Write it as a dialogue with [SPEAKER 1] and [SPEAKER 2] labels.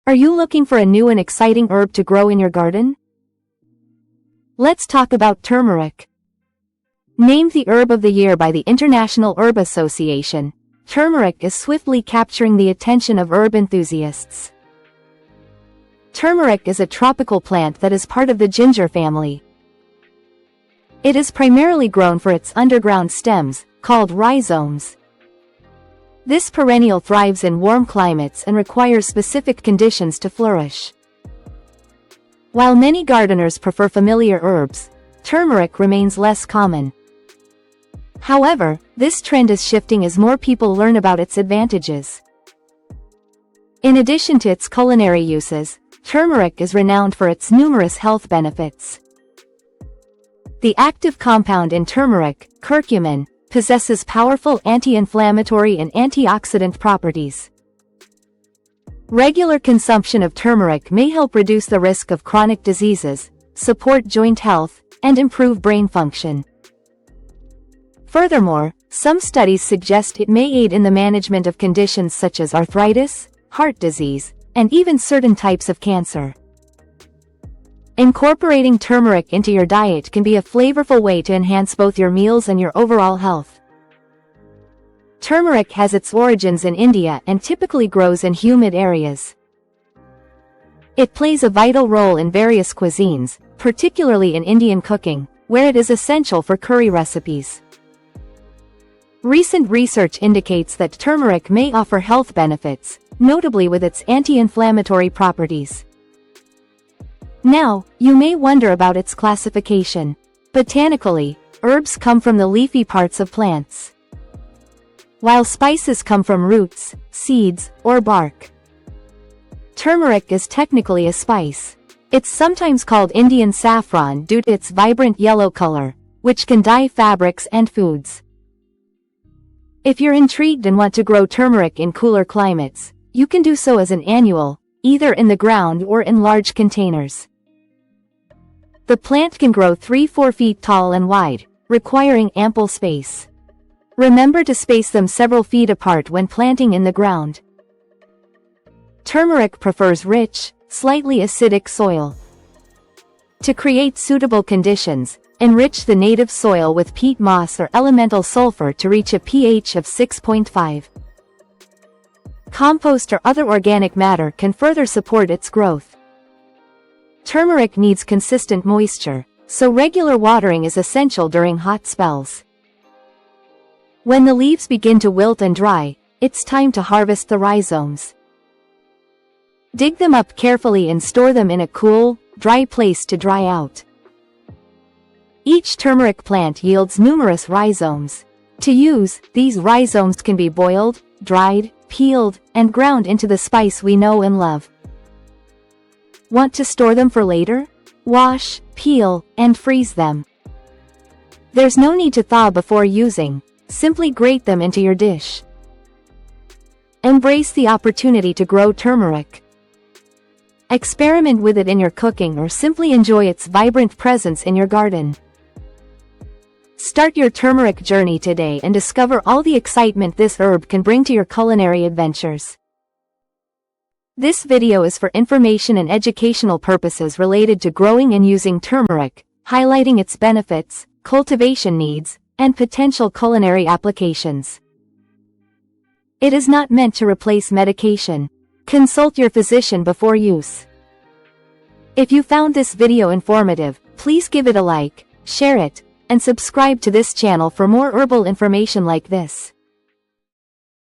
[SPEAKER 1] Are you looking for a new and exciting herb to grow in your garden? Let's talk about turmeric. Named the Herb of the Year by the International Herb Association, turmeric is swiftly capturing the attention of herb enthusiasts. Turmeric is a tropical plant that is part of the ginger family. It is primarily grown for its underground stems, called rhizomes. This perennial thrives in warm climates and requires specific conditions to flourish. While many gardeners prefer familiar herbs, turmeric remains less common. However, this trend is shifting as more people learn about its advantages. In addition to its culinary uses, turmeric is renowned for its numerous health benefits. The active compound in turmeric, curcumin, possesses powerful anti-inflammatory and antioxidant properties. Regular consumption of turmeric may help reduce the risk of chronic diseases, support joint health, and improve brain function. Furthermore, some studies suggest it may aid in the management of conditions such as arthritis, heart disease, and even certain types of cancer. Incorporating turmeric into your diet can be a flavorful way to enhance both your meals and your overall health. Turmeric has its origins in India and typically grows in humid areas. It plays a vital role in various cuisines, particularly in Indian cooking, where it is essential for curry recipes. Recent research indicates that turmeric may offer health benefits, notably with its anti-inflammatory properties. Now, you may wonder about its classification. Botanically, herbs come from the leafy parts of plants, while spices come from roots, seeds, or bark. Turmeric is technically a spice. It's sometimes called Indian saffron due to its vibrant yellow color, which can dye fabrics and foods. If you're intrigued and want to grow turmeric in cooler climates, you can do so as an annual, either in the ground or in large containers. The plant can grow 3-4 feet tall and wide, requiring ample space. Remember to space them several feet apart when planting in the ground. Turmeric prefers rich, slightly acidic soil. To create suitable conditions, enrich the native soil with peat moss or elemental sulfur to reach a pH of 6.5. Compost or other organic matter can further support its growth. Turmeric needs consistent moisture, so regular watering is essential during hot spells. When the leaves begin to wilt and dry, it's time to harvest the rhizomes. Dig them up carefully and store them in a cool, dry place to dry out. Each turmeric plant yields numerous rhizomes. To use, these rhizomes can be boiled, dried, peeled, and ground into the spice we know and love. Want to store them for later? Wash, peel, and freeze them. There's no need to thaw before using, simply grate them into your dish. Embrace the opportunity to grow turmeric. Experiment with it in your cooking or simply enjoy its vibrant presence in your garden. Start your turmeric journey today and discover all the excitement this herb can bring to your culinary adventures. This video is for information and educational purposes related to growing and using turmeric, highlighting its benefits, cultivation needs, and potential culinary applications. It is not meant to replace medication. Consult your physician before use. If you found this video informative, please give it a like, share it, and subscribe to this channel for more herbal information like this.